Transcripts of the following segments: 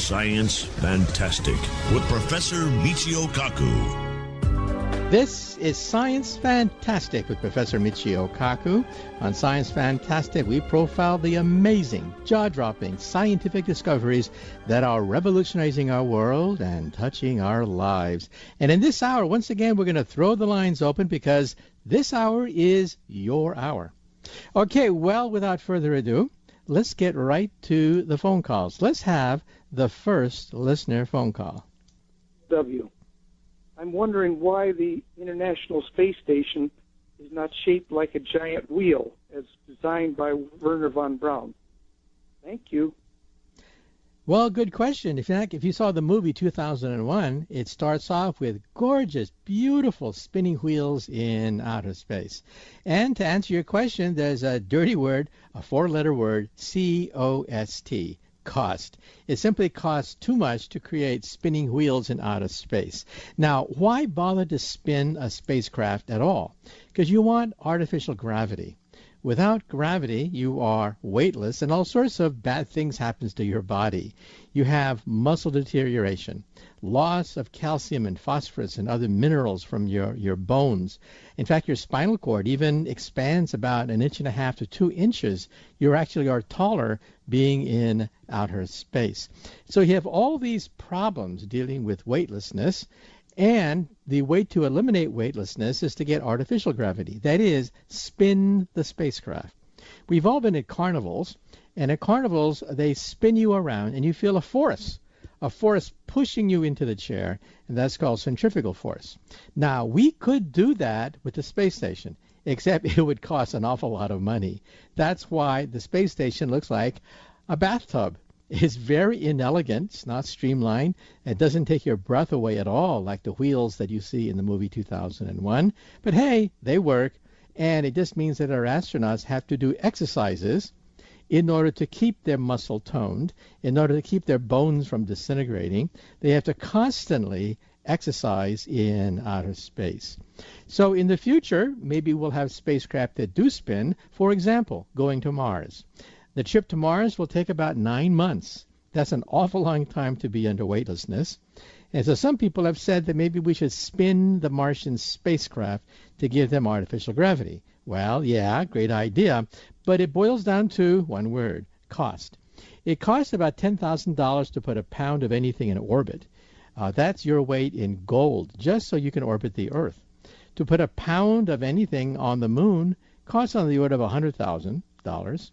Science Fantastic with Professor Michio Kaku. This is Science Fantastic with Professor Michio Kaku. On Science Fantastic, we profile the amazing, jaw-dropping scientific discoveries that are revolutionizing our world and touching our lives. And in this hour, once again, we're going to throw the lines open because this hour is your hour. Okay, well, without further ado, let's get right to the phone calls. Let's have the first listener phone call. I'm wondering why the International Space Station is not shaped like a giant wheel as designed by Wernher von Braun. Thank you. Well, good question. In fact, if you saw the movie 2001, it starts off with gorgeous, beautiful spinning wheels in outer space. And to answer your question, there's a dirty word, a four-letter word, C-O-S-T. Cost. It simply costs too much to create spinning wheels in outer space. Now, why bother to spin a spacecraft at all? Because you want artificial gravity. Without gravity, you are weightless, and all sorts of bad things happens to your body. You have muscle deterioration, loss of calcium and phosphorus and other minerals from your bones. In fact, your spinal cord even expands about 1.5 inches to 2 inches. You actually are taller being in outer space. So you have all these problems dealing with weightlessness, and the way to eliminate weightlessness is to get artificial gravity. That is, spin the spacecraft. We've all been at carnivals, and at carnivals, they spin you around, and you feel a force pushing you into the chair, and that's called centrifugal force. Now, we could do that with the space station, except it would cost an awful lot of money. That's why the space station looks like a bathtub. It's very inelegant. It's not streamlined. It doesn't take your breath away at all like the wheels that you see in the movie 2001. But hey, they work, and it just means that our astronauts have to do exercises in order to keep their muscle toned, in order to keep their bones from disintegrating. They have to constantly exercise in outer space. So in the future, maybe we'll have spacecraft that do spin, for example, going to Mars. The trip to Mars will take about 9 months. That's an awful long time to be under weightlessness. And so some people have said that maybe we should spin the Martian spacecraft to give them artificial gravity. Well, yeah, great idea, but it boils down to one word, cost. It costs about $10,000 to put a pound of anything in orbit. That's your weight in gold, just so you can orbit the Earth. To put a pound of anything on the moon costs on the order of $100,000.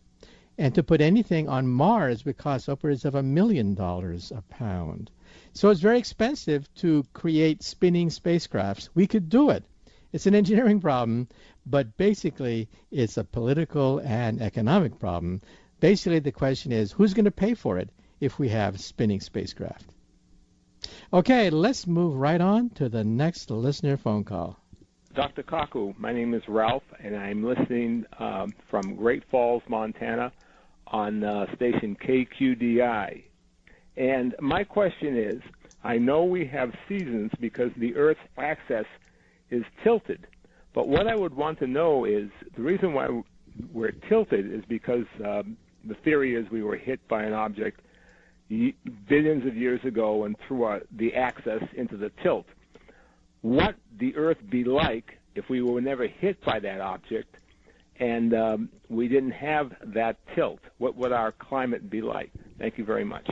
And to put anything on Mars would cost upwards of $1 million a pound. So it's very expensive to create spinning spacecrafts. We could do it. It's an engineering problem, but basically it's a political and economic problem. Basically the question is, who's going to pay for it if we have spinning spacecraft? Okay, let's move right on to the next listener phone call. Dr. Kaku, my name is Ralph, and I'm listening from Great Falls, Montana, on station KQDI. And my question is, I know we have seasons because the Earth's axis is tilted, but what I would want to know is the reason why we're tilted is because the theory is we were hit by an object billions of years ago and threw the axis into the tilt. What the Earth be like if we were never hit by that object and we didn't have that tilt? What would our climate be like? Thank you very much.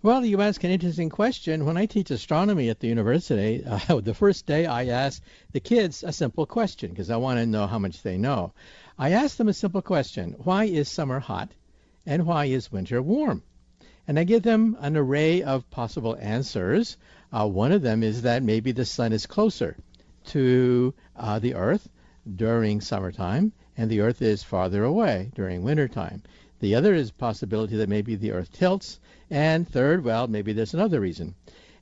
Well, you ask an interesting question. When I teach astronomy at the university, the first day I ask the kids a simple question because I want to know how much they know. I ask them a simple question. Why is summer hot and why is winter warm? And I give them an array of possible answers. One of them is that maybe the sun is closer to the Earth during summertime, and the Earth is farther away during wintertime. The other is possibility that maybe the Earth tilts, and third, well, maybe there's another reason.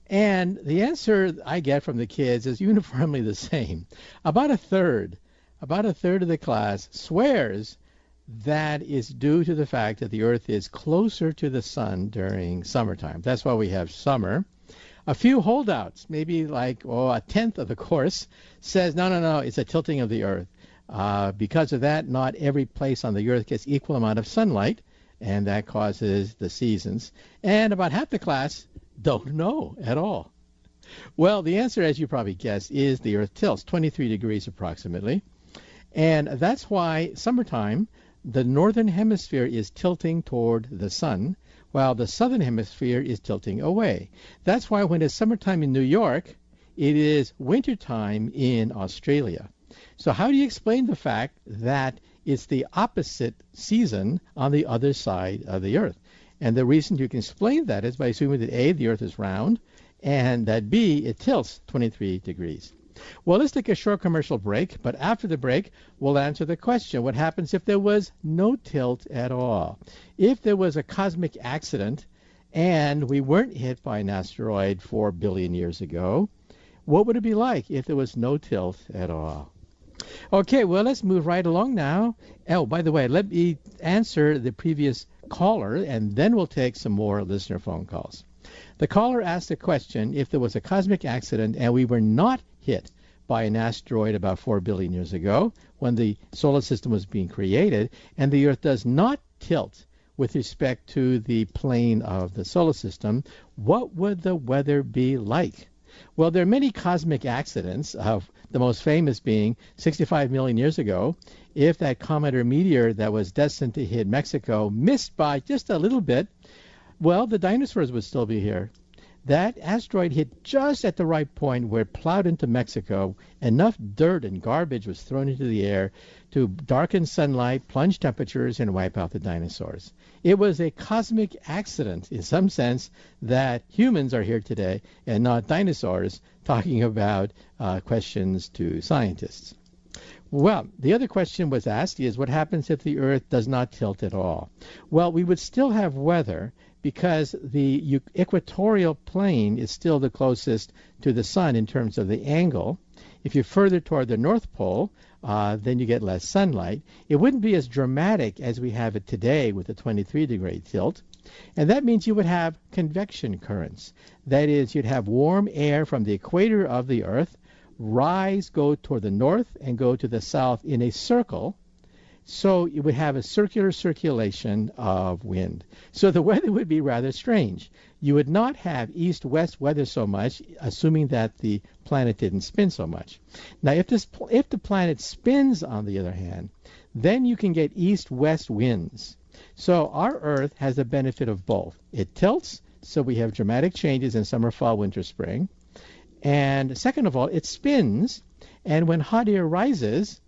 And the answer I get from the kids is uniformly the same. About a third of the class swears that is due to the fact that the Earth is closer to the sun during summertime. That's why we have summer. A few holdouts, maybe like a tenth of the course, says, no, it's a tilting of the Earth. Because of that, not every place on the Earth gets equal amount of sunlight. and that causes the seasons. And about half the class don't know at all. Well, the answer, as you probably guessed, is the Earth tilts 23 degrees approximately. And that's why summertime, the northern hemisphere is tilting toward the sun, while the southern hemisphere is tilting away. That's why when it's summertime in New York, it is wintertime in Australia. So how do you explain the fact that it's the opposite season on the other side of the Earth? And the reason you can explain that is by assuming that A, the Earth is round, and that B, it tilts 23 degrees. Well, let's take a short commercial break, but after the break, we'll answer the question, what happens if there was no tilt at all? If there was a cosmic accident and we weren't hit by an asteroid 4 billion years ago, what would it be like if there was no tilt at all? Okay, well, let's move right along now. Oh, by the way, let me answer the previous caller, and then we'll take some more listener phone calls. The caller asked a question, if there was a cosmic accident and we were not hit by an asteroid about 4 billion years ago when the solar system was being created, and the Earth does not tilt with respect to the plane of the solar system, what would the weather be like? Well, there are many cosmic accidents, the most famous being 65 million years ago, if that comet or meteor that was destined to hit Mexico missed by just a little bit, well, the dinosaurs would still be here. That asteroid hit just at the right point where it plowed into Mexico. Enough dirt and garbage was thrown into the air to darken sunlight, plunge temperatures, and wipe out the dinosaurs. It was a cosmic accident, in some sense, that humans are here today and not dinosaurs talking about questions to scientists. Well, the other question was asked is, what happens if the Earth does not tilt at all? Well, we would still have weather because the equatorial plane is still the closest to the sun in terms of the angle. If you're further toward the North Pole, then you get less sunlight. It wouldn't be as dramatic as we have it today with a 23-degree tilt. And that means you would have convection currents. That is, you'd have warm air from the equator of the Earth rise, go toward the north, and go to the south in a circle. So you would have a circular circulation of wind. So the weather would be rather strange. You would not have east-west weather so much, assuming that the planet didn't spin so much. Now, if the planet spins, on the other hand, then you can get east-west winds. So our Earth has the benefit of both. It tilts, so we have dramatic changes in summer, fall, winter, spring. And second of all, it spins, and when hot air rises,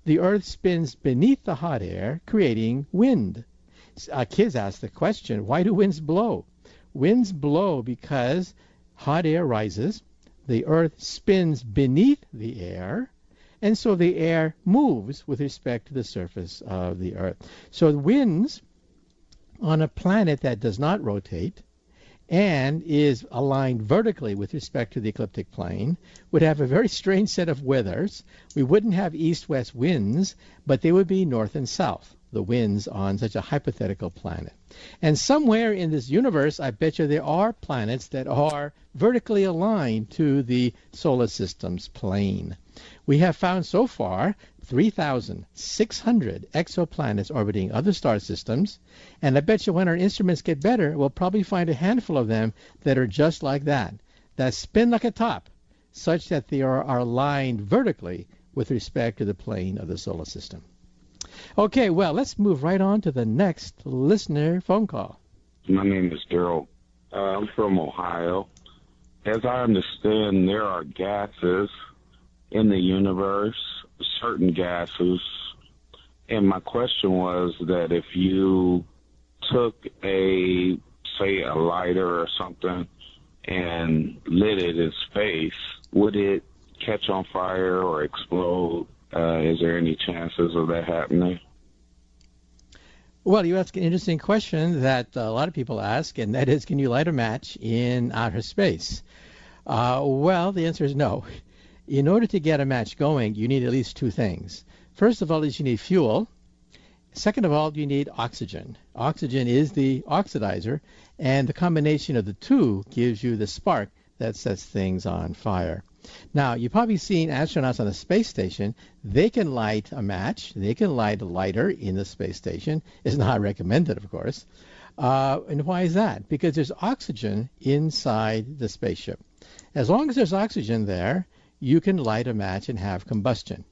the Earth spins beneath the hot air, creating wind. Kids ask the question, why do winds blow? Winds blow because hot air rises, the Earth spins beneath the air, and so the air moves with respect to the surface of the Earth. So winds on a planet that does not rotate and is aligned vertically with respect to the ecliptic plane would have a very strange set of weathers. We wouldn't have east-west winds, but they would be north and south, the winds on such a hypothetical planet. And somewhere in this universe, I bet you there are planets that are vertically aligned to the solar system's plane. We have found so far 3,600 exoplanets orbiting other star systems, and I bet you when our instruments get better, we'll probably find a handful of them that are just like that spin like a top, such that they are aligned vertically with respect to the plane of the solar system. Okay, well, let's move right on to the next listener phone call. My name is Daryl. I'm from Ohio. As I understand, there are gases in the universe, certain gases, and my question was that if you took a lighter or something and lit it in space, would it catch on fire or explode? Is there any chances of that happening? Well, you ask an interesting question that a lot of people ask, and that is, can you light a match in outer space? Well, the answer is no. In order to get a match going, you need at least two things. First of all, you need fuel. Second of all, you need oxygen. Oxygen is the oxidizer, and the combination of the two gives you the spark that sets things on fire. Now, you've probably seen astronauts on the space station. They can light a match. They can light a lighter in the space station. It's not recommended, of course. And why is that? Because there's oxygen inside the spaceship. As long as there's oxygen there, you can light a match and have combustion.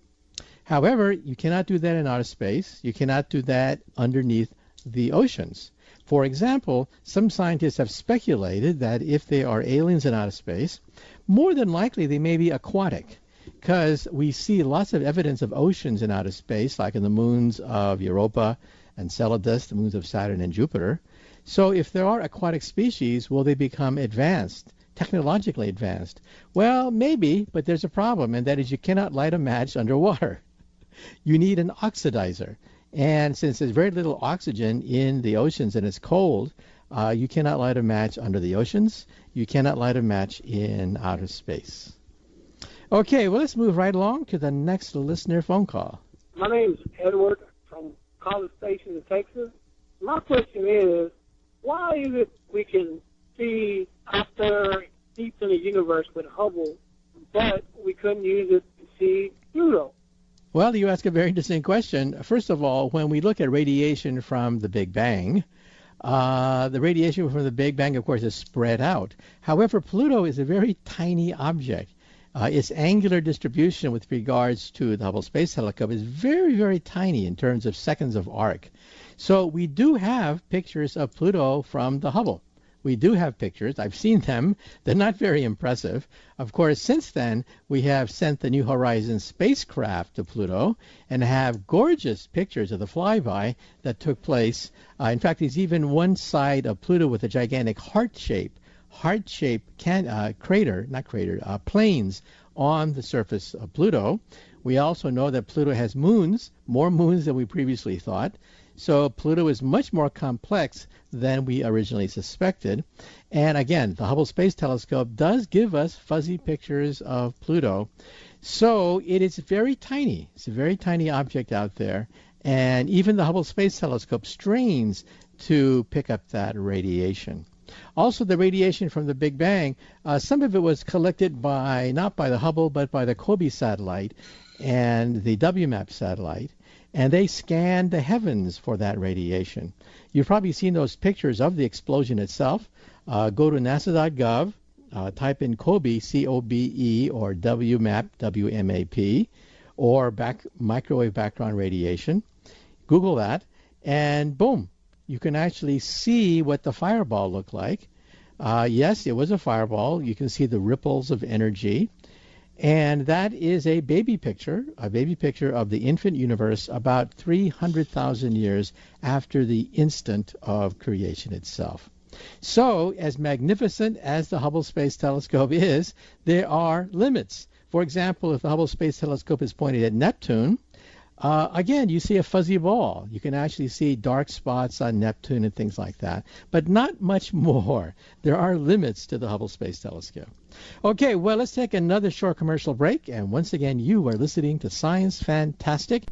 However, you cannot do that in outer space. You cannot do that underneath the oceans. For example, some scientists have speculated that if they are aliens in outer space, more than likely they may be aquatic, because we see lots of evidence of oceans in outer space, like in the moons of Europa and Enceladus, the moons of Saturn and Jupiter. So if there are aquatic species, will they become advanced, technologically advanced? Well, maybe, but there's a problem, and that is you cannot light a match underwater. You need an oxidizer. And since there's very little oxygen in the oceans and it's cold, you cannot light a match under the oceans. You cannot light a match in outer space. Okay, well, let's move right along to the next listener phone call. My name is Edward from College Station in Texas. My question is, why is it we can see out there deep in the universe with Hubble, but we couldn't use it to see Pluto? Well, you ask a very interesting question. First of all, when we look at radiation from the Big Bang, the radiation from the Big Bang, of course, is spread out. However, Pluto is a very tiny object. Its angular distribution with regards to the Hubble Space Telescope is very, very tiny in terms of seconds of arc. So we do have pictures of Pluto from the Hubble. We do have pictures. I've seen them. They're not very impressive. Of course, since then, we have sent the New Horizons spacecraft to Pluto and have gorgeous pictures of the flyby that took place. In fact, there's even one side of Pluto with a gigantic heart-shaped plains on the surface of Pluto. We also know that Pluto has moons, more moons than we previously thought. So Pluto is much more complex than we originally suspected. And again, the Hubble Space Telescope does give us fuzzy pictures of Pluto. So it is very tiny. It's a very tiny object out there. And even the Hubble Space Telescope strains to pick up that radiation. Also, the radiation from the Big Bang, some of it was collected not by the Hubble, but by the COBE satellite and the WMAP satellite. And they scanned the heavens for that radiation. You've probably seen those pictures of the explosion itself. Go to nasa.gov, type in COBE, C-O-B-E, or WMAP, W-M-A-P, or microwave background radiation. Google that, and boom, you can actually see what the fireball looked like. Yes, it was a fireball. You can see the ripples of energy. And that is a baby picture of the infant universe about 300,000 years after the instant of creation itself. So, as magnificent as the Hubble Space Telescope is, there are limits. For example, if the Hubble Space Telescope is pointed at Neptune, again, you see a fuzzy ball. You can actually see dark spots on Neptune and things like that, but not much more. There are limits to the Hubble Space Telescope. Okay, well, let's take another short commercial break, and once again, you are listening to Science Fantastic.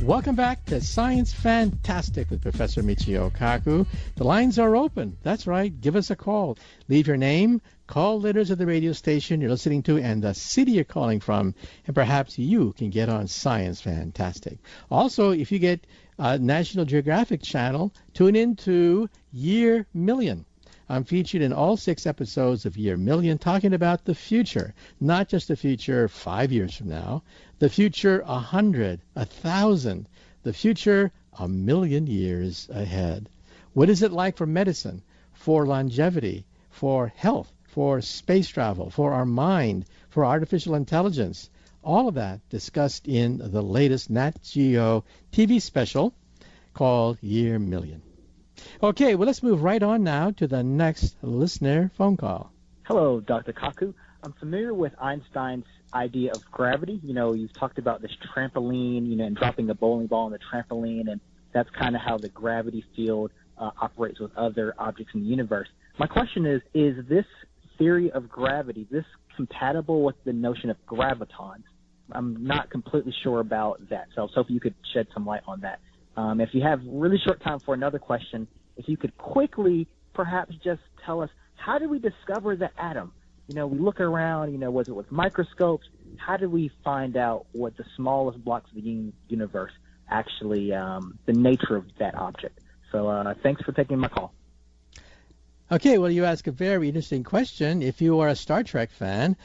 Welcome back to Science Fantastic with Professor Michio Kaku. The lines are open. That's right. Give us a call. Leave your name, call letters of the radio station you're listening to, and the city you're calling from, and perhaps you can get on Science Fantastic. Also, if you get National Geographic Channel, tune in to Year Million. I'm featured in all 6 episodes of Year Million, talking about the future, not just the future 5 years from now, the future 100, 1,000, the future 1,000,000 years ahead. What is it like for medicine, for longevity, for health, for space travel, for our mind, for artificial intelligence? All of that discussed in the latest Nat Geo TV special called Year Million. Okay, well, let's move right on now to the next listener phone call. Hello, Dr. Kaku. I'm familiar with Einstein's idea of gravity. You know, you've talked about this trampoline, and dropping a bowling ball on the trampoline, and that's kind of how the gravity field operates with other objects in the universe. My question is this theory of gravity, this compatible with the notion of gravitons. I'm not completely sure about that, so I was hoping you could shed some light on that. If you have really short time for another question, if you could quickly perhaps just tell us, how did we discover the atom? We look around, was it with microscopes? How did we find out what the smallest blocks of the universe actually, the nature of that object? So thanks for taking my call. Okay, well, you ask a very interesting question. If you are a Star Trek fan,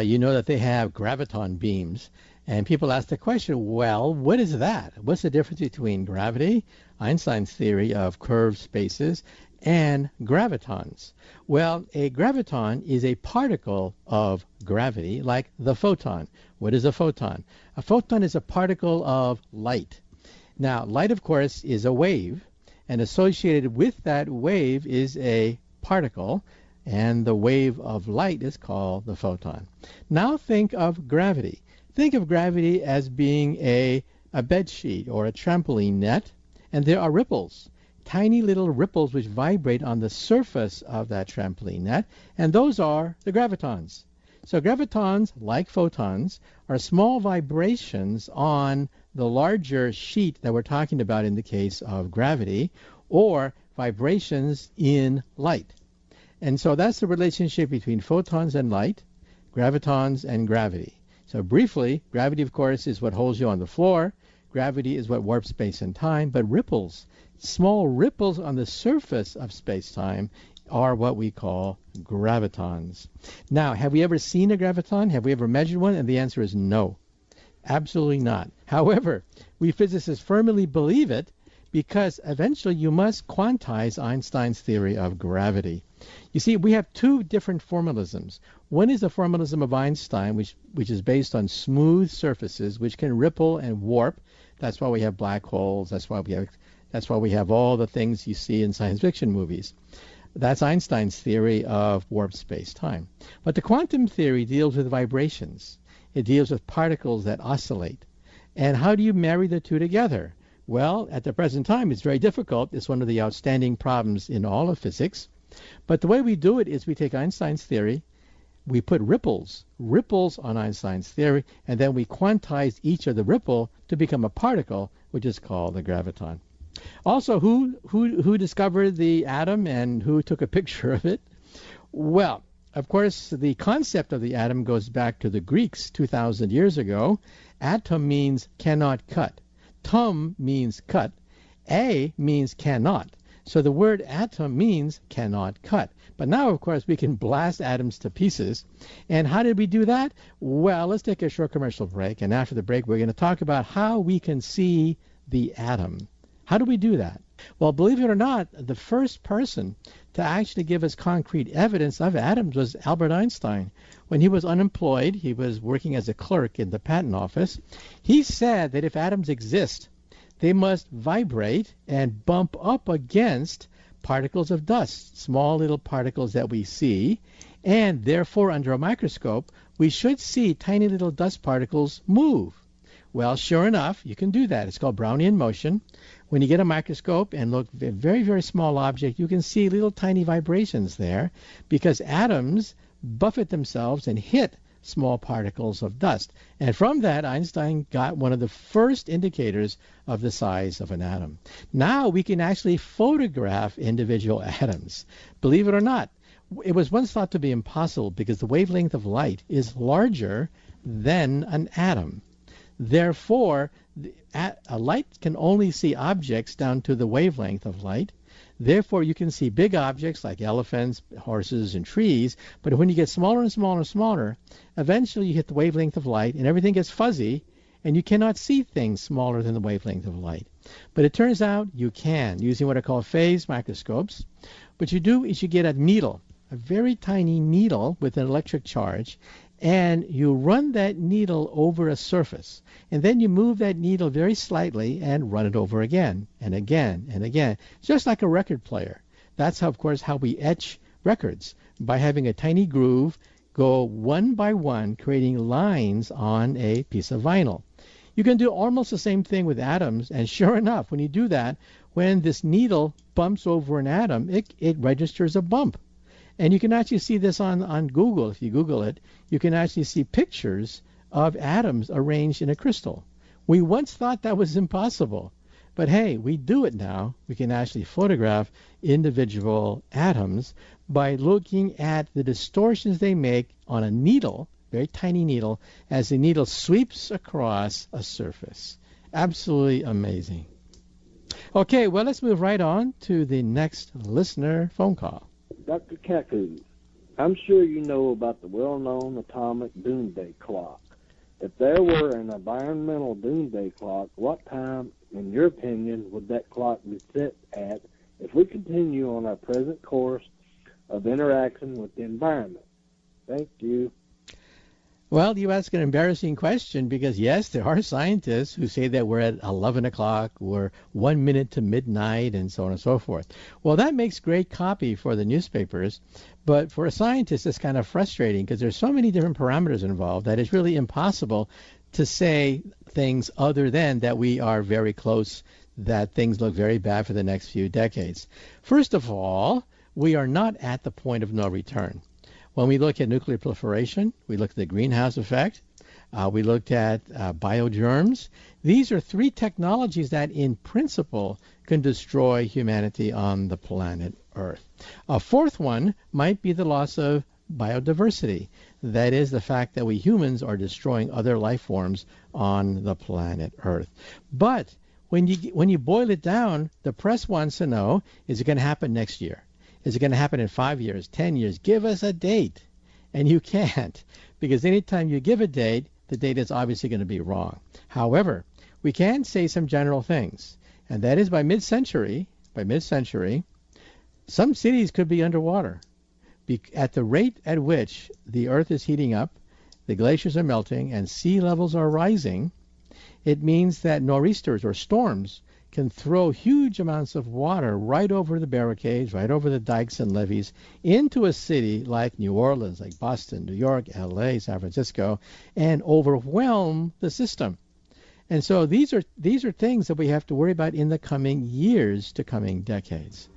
you know that they have graviton beams. And people ask the question, well, what is that? What's the difference between gravity, Einstein's theory of curved spaces, and gravitons? Well, a graviton is a particle of gravity, like the photon. What is a photon? A photon is a particle of light. Now, light, of course, is a wave, and associated with that wave is a particle, and the wave of light is called the photon. Now think of gravity. Think of gravity as being a bed sheet or a trampoline net, and there are ripples, tiny little ripples which vibrate on the surface of that trampoline net, and those are the gravitons. So gravitons, like photons, are small vibrations on the larger sheet that we're talking about in the case of gravity, or vibrations in light. And so that's the relationship between photons and light, gravitons and gravity. So briefly, gravity, of course, is what holds you on the floor. Gravity is what warps space and time. But ripples, small ripples on the surface of space-time, are what we call gravitons. Now, have we ever seen a graviton? Have we ever measured one? And the answer is no. Absolutely not. However, we physicists firmly believe it because eventually you must quantize Einstein's theory of gravity. You see, we have two different formalisms. One is the formalism of Einstein, which is based on smooth surfaces, which can ripple and warp. That's why we have black holes. That's why we have all the things you see in science fiction movies. That's Einstein's theory of warped space-time. But the quantum theory deals with vibrations. It deals with particles that oscillate. And how do you marry the two together? Well, at the present time, it's very difficult. It's one of the outstanding problems in all of physics. But the way we do it is we take Einstein's theory, we put ripples on Einstein's theory, and then we quantize each of the ripple to become a particle, which is called the graviton. Also, who discovered the atom and who took a picture of it? Well, of course, the concept of the atom goes back to the Greeks 2,000 years ago. Atom means cannot cut. Tum means cut. A means cannot. So the word atom means cannot cut. But now, of course, we can blast atoms to pieces. And how did we do that? Well, let's take a short commercial break. And after the break, we're going to talk about how we can see the atom. How do we do that? Well, believe it or not, the first person to actually give us concrete evidence of atoms was Albert Einstein. When he was unemployed, he was working as a clerk in the patent office. He said that if atoms exist, they must vibrate and bump up against particles of dust, small little particles that we see, and therefore under a microscope we should see tiny little dust particles move. Well, sure enough, you can do that. It's called Brownian motion. When you get a microscope and look at a very, very small object, you can see little tiny vibrations there because atoms buffet themselves and hit small particles of dust. And from that, Einstein got one of the first indicators of the size of an atom. Now we can actually photograph individual atoms. Believe it or not, it was once thought to be impossible because the wavelength of light is larger than an atom. Therefore, a light can only see objects down to the wavelength of light. Therefore, you can see big objects like elephants, horses, and trees, but when you get smaller and smaller and smaller, eventually you hit the wavelength of light and everything gets fuzzy, and you cannot see things smaller than the wavelength of light. But it turns out you can, using what are called phase microscopes. What you do is you get a needle, a very tiny needle with an electric charge, and you run that needle over a surface, and then you move that needle very slightly and run it over again and again and again, just like a record player. That's how, of course, how we etch records, by having a tiny groove go one by one, creating lines on a piece of vinyl. You can do almost the same thing with atoms, and sure enough, when you do that, when this needle bumps over an atom, it registers a bump. And you can actually see this on Google. If you Google it, you can actually see pictures of atoms arranged in a crystal. We once thought that was impossible. But hey, we do it now. We can actually photograph individual atoms by looking at the distortions they make on a needle, very tiny needle, as the needle sweeps across a surface. Absolutely amazing. Okay, well, let's move right on to the next listener phone call. Dr. Kaku, I'm sure you know about the well-known atomic doomsday clock. If there were an environmental doomsday clock, what time, in your opinion, would that clock be set at if we continue on our present course of interaction with the environment? Thank you. Well, you ask an embarrassing question because, yes, there are scientists who say that we're at 11 o'clock or 1 minute to midnight and so on and so forth. Well, that makes great copy for the newspapers, but for a scientist, it's kind of frustrating because there's so many different parameters involved that it's really impossible to say things other than that we are very close, that things look very bad for the next few decades. First of all, we are not at the point of no return. When we look at nuclear proliferation, we look at the greenhouse effect, we looked at biogerms. These are three technologies that, in principle, can destroy humanity on the planet Earth. A fourth one might be the loss of biodiversity. That is the fact that we humans are destroying other life forms on the planet Earth. But when you boil it down, the press wants to know, is it going to happen next year? Is it going to happen in 5 years, 10 years? Give us a date. And you can't, because anytime you give a date, the date is obviously going to be wrong. However, we can say some general things, and that is by mid-century, some cities could be underwater. At the rate at which the Earth is heating up, the glaciers are melting, and sea levels are rising, it means that nor'easters or storms can throw huge amounts of water right over the barricades, right over the dikes and levees, into a city like New Orleans, like Boston, New York, LA, San Francisco, and overwhelm the system. And so these are things that we have to worry about in the coming years to coming decades.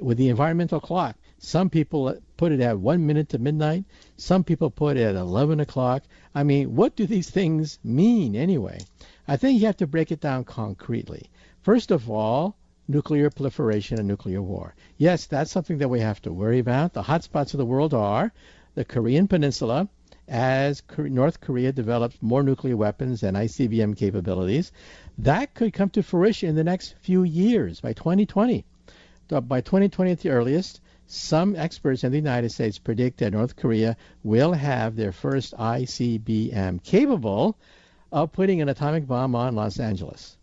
With the environmental clock, some people put it at 1 minute to midnight. Some people put it at 11 o'clock. I mean, what do these things mean anyway? I think you have to break it down concretely. First of all, nuclear proliferation and nuclear war. Yes, that's something that we have to worry about. The hotspots of the world are the Korean Peninsula, as North Korea develops more nuclear weapons and ICBM capabilities. That could come to fruition in the next few years, by 2020. By 2020 at the earliest, some experts in the United States predict that North Korea will have their first ICBM capable of putting an atomic bomb on Los Angeles.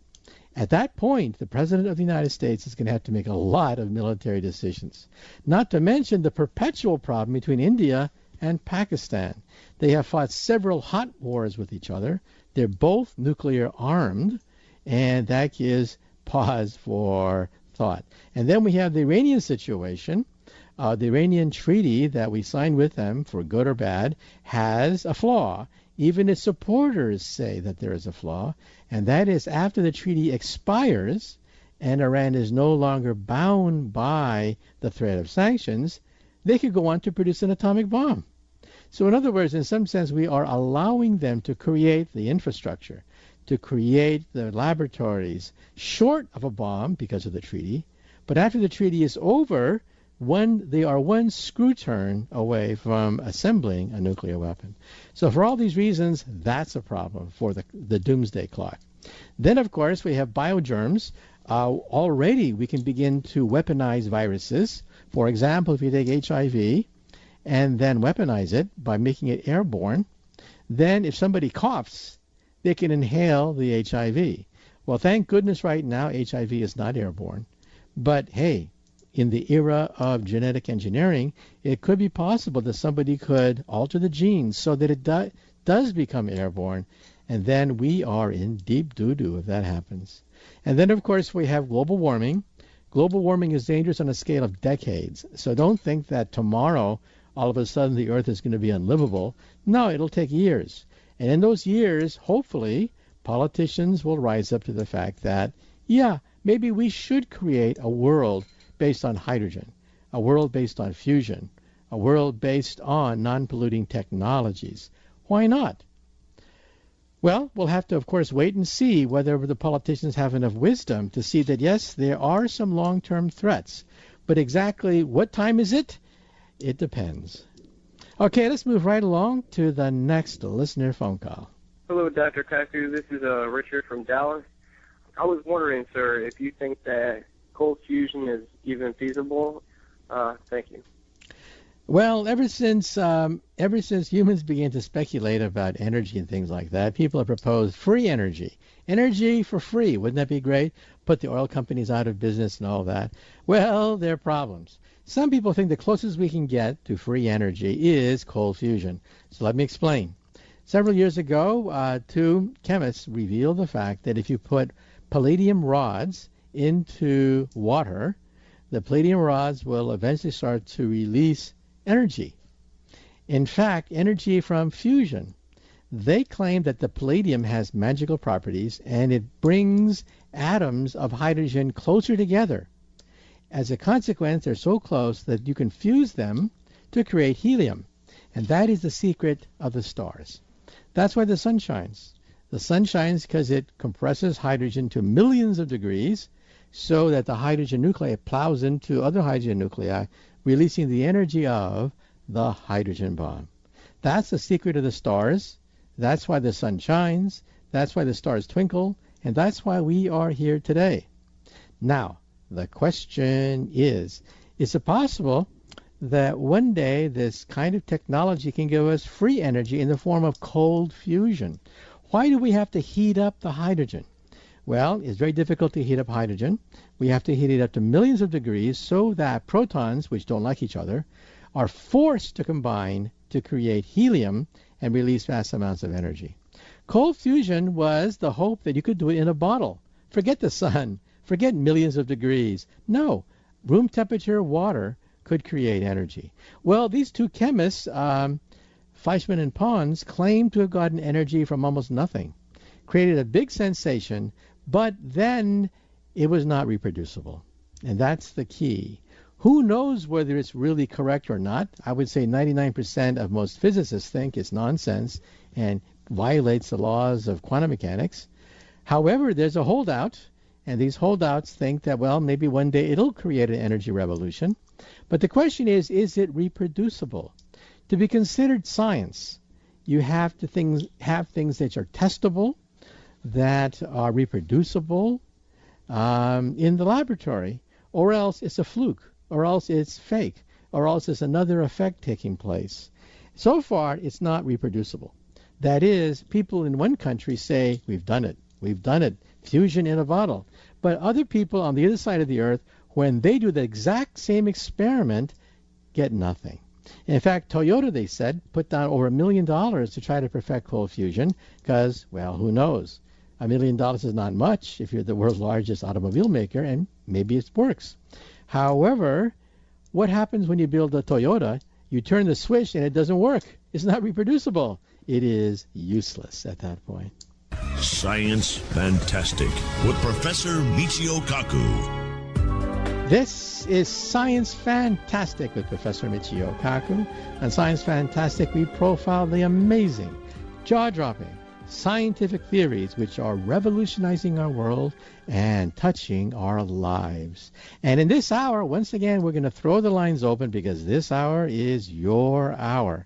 At that point, the President of the United States is going to have to make a lot of military decisions, not to mention the perpetual problem between India and Pakistan. They have fought several hot wars with each other. They're both nuclear armed, and that gives pause for thought. And then we have the Iranian situation. The Iranian treaty that we signed with them, for good or bad, has a flaw. Even its supporters say that there is a flaw, and that is after the treaty expires and Iran is no longer bound by the threat of sanctions, they could go on to produce an atomic bomb. So in other words, in some sense, we are allowing them to create the infrastructure, to create the laboratories, short of a bomb because of the treaty. But after the treaty is over, they are one screw turn away from assembling a nuclear weapon. So for all these reasons, that's a problem for the doomsday clock. Then, of course, we have biogerms. Already we can begin to weaponize viruses. For example, if you take HIV and then weaponize it by making it airborne, then if somebody coughs, they can inhale the HIV. Well, thank goodness right now HIV is not airborne. But hey, in the era of genetic engineering, it could be possible that somebody could alter the genes so that it does become airborne, and then we are in deep doo-doo if that happens. And then, of course, we have global warming. Global warming is dangerous on a scale of decades, so don't think that tomorrow, all of a sudden, the Earth is going to be unlivable. No, it'll take years. And in those years, hopefully, politicians will rise up to the fact that, yeah, maybe we should create a world based on hydrogen, a world based on fusion, a world based on non-polluting technologies. Why not? Well, we'll have to, of course, wait and see whether the politicians have enough wisdom to see that, yes, there are some long-term threats. But exactly what time is it? It depends. Okay, let's move right along to the next listener phone call. Hello, Dr. Kaku. This is Richard from Dallas. I was wondering, sir, if you think that cold fusion is even feasible. Thank you. Well, ever since humans began to speculate about energy and things like that, people have proposed free energy. Energy for free. Wouldn't that be great? Put the oil companies out of business and all that. Well, there are problems. Some people think the closest we can get to free energy is cold fusion. So let me explain. Several years ago, two chemists revealed the fact that if you put palladium rods into water, the palladium rods will eventually start to release energy. In fact, energy from fusion. They claim that the palladium has magical properties and it brings atoms of hydrogen closer together. As a consequence, they're so close that you can fuse them to create helium. And that is the secret of the stars. That's why the sun shines. The sun shines because it compresses hydrogen to millions of degrees so that the hydrogen nuclei plows into other hydrogen nuclei, releasing the energy of the hydrogen bomb. That's the secret of the stars. That's why the sun shines. That's why the stars twinkle. And that's why we are here today. Now, the question is it possible that one day this kind of technology can give us free energy in the form of cold fusion? Why do we have to heat up the hydrogen? Well, it's very difficult to heat up hydrogen. We have to heat it up to millions of degrees so that protons, which don't like each other, are forced to combine to create helium and release vast amounts of energy. Cold fusion was the hope that you could do it in a bottle. Forget the sun. Forget millions of degrees. No, room temperature water could create energy. Well, these two chemists, Fleischmann and Pons, claimed to have gotten energy from almost nothing. Created a big sensation, but then it was not reproducible. And that's the key. Who knows whether it's really correct or not? I would say 99% of most physicists think it's nonsense and violates the laws of quantum mechanics. However, there's a holdout, and these holdouts think that, well, maybe one day it'll create an energy revolution. But the question is it reproducible? To be considered science, you have to have things that are testable, that are reproducible in the laboratory, or else it's a fluke, or else it's fake, or else it's another effect taking place. So far, it's not reproducible. That is, people in one country say, we've done it, fusion in a bottle. But other people on the other side of the earth, when they do the exact same experiment, get nothing. In fact, Toyota, they said, put down over $1 million to try to perfect cold fusion because, well, who knows? $1 million is not much if you're the world's largest automobile maker, and maybe it works. However, what happens when you build a Toyota? You turn the switch and it doesn't work. It's not reproducible. It is useless at that point. Science Fantastic with Professor Michio Kaku. This is Science Fantastic with Professor Michio Kaku. On Science Fantastic, we profile the amazing, jaw-dropping scientific theories which are revolutionizing our world and touching our lives. And in this hour, once again, we're going to throw the lines open because this hour is your hour.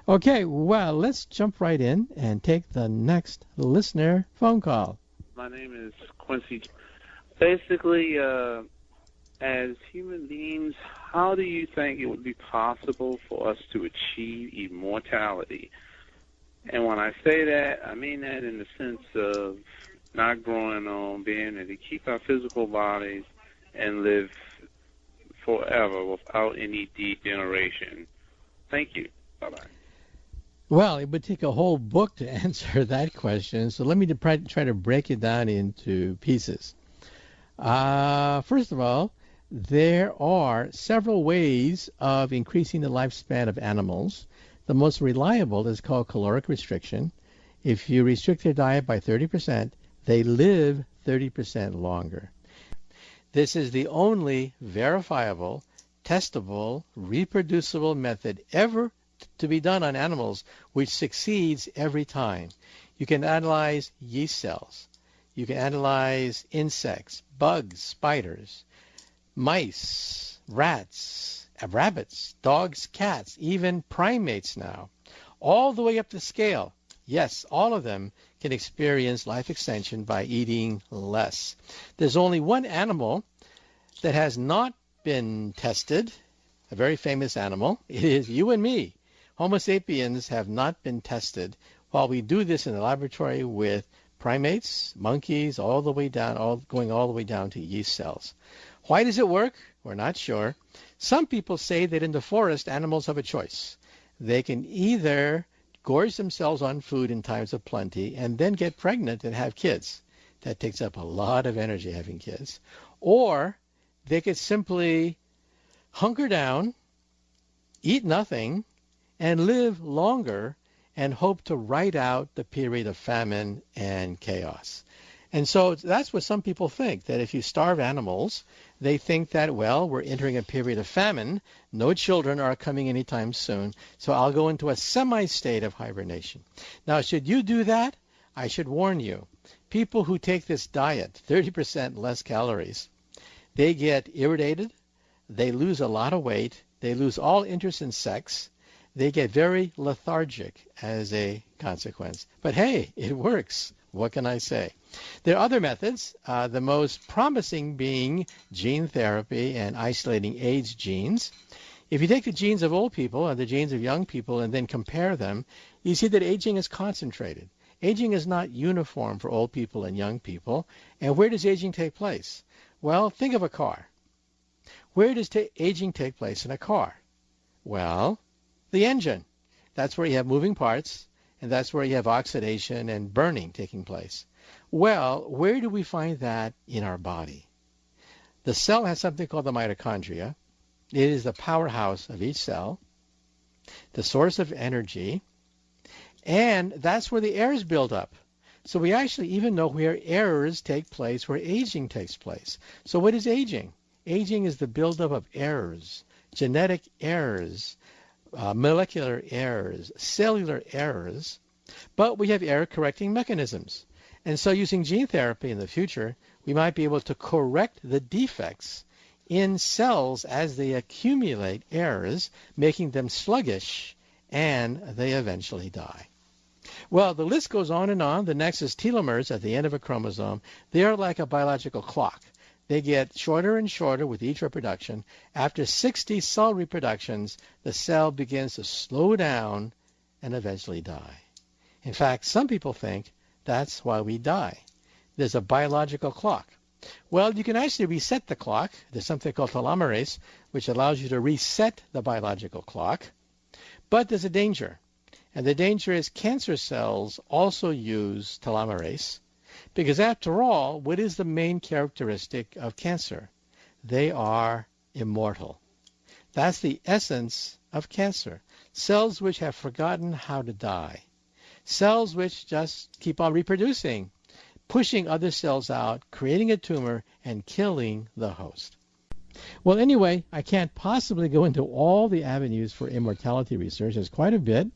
Okay, well, let's jump right in and take the next listener phone call. My name is Quincy. Basically, as human beings, how do you think it would be possible for us to achieve immortality? And when I say that, I mean that in the sense of not growing old, being able to keep our physical bodies and live forever without any degeneration. Thank you. Bye-bye. Well, it would take a whole book to answer that question, so let me try to break it down into pieces. First of all, there are several ways of increasing the lifespan of animals. The most reliable is called caloric restriction. If you restrict their diet by 30%, they live 30% longer. This is the only verifiable, testable, reproducible method ever to be done on animals which succeeds every time. You can analyze yeast cells. You can analyze insects, bugs, spiders, mice, rats, rabbits, dogs, cats, even primates now, all the way up the scale. Yes, all of them can experience life extension by eating less. There's only one animal that has not been tested, a very famous animal. It is you and me. Homo sapiens have not been tested while we do this in the laboratory with primates, monkeys, all the way down, going all the way down to yeast cells. Why does it work? We're not sure. Some people say that in the forest, animals have a choice. They can either gorge themselves on food in times of plenty and then get pregnant and have kids. That takes up a lot of energy, having kids. Or they could simply hunker down, eat nothing, and live longer and hope to ride out the period of famine and chaos. And so that's what some people think, that if you starve animals, they think that, well, we're entering a period of famine. No children are coming anytime soon, so I'll go into a semi-state of hibernation. Now, should you do that? I should warn you. People who take this diet, 30% less calories, they get irritated, they lose a lot of weight, they lose all interest in sex, they get very lethargic as a consequence. But hey, it works. What can I say? There are other methods, the most promising being gene therapy and isolating AIDS genes. If you take the genes of old people and the genes of young people and then compare them, you see that aging is concentrated. Aging is not uniform for old people and young people. And where does aging take place? Well, think of a car. Where does aging take place in a car? Well, the engine. That's where you have moving parts, and that's where you have oxidation and burning taking place. Well, where do we find that in our body? The cell has something called the mitochondria. It is the powerhouse of each cell, the source of energy, and that's where the errors build up. So we actually even know where errors take place, where aging takes place. So what is aging? Aging is the buildup of errors, genetic errors, molecular errors, cellular errors, but we have error-correcting mechanisms. And so using gene therapy in the future, we might be able to correct the defects in cells as they accumulate errors, making them sluggish, and they eventually die. Well, the list goes on and on. The next is telomeres at the end of a chromosome. They are like a biological clock. They get shorter and shorter with each reproduction. After 60 cell reproductions, the cell begins to slow down and eventually die. In fact, some people think that's why we die. There's a biological clock. Well, you can actually reset the clock. There's something called telomerase, which allows you to reset the biological clock. But there's a danger. And the danger is cancer cells also use telomerase. Because after all, what is the main characteristic of cancer? They are immortal. That's the essence of cancer. Cells which have forgotten how to die. Cells which just keep on reproducing, pushing other cells out, creating a tumor, and killing the host. Well, anyway, I can't possibly go into all the avenues for immortality research. There's quite a bit.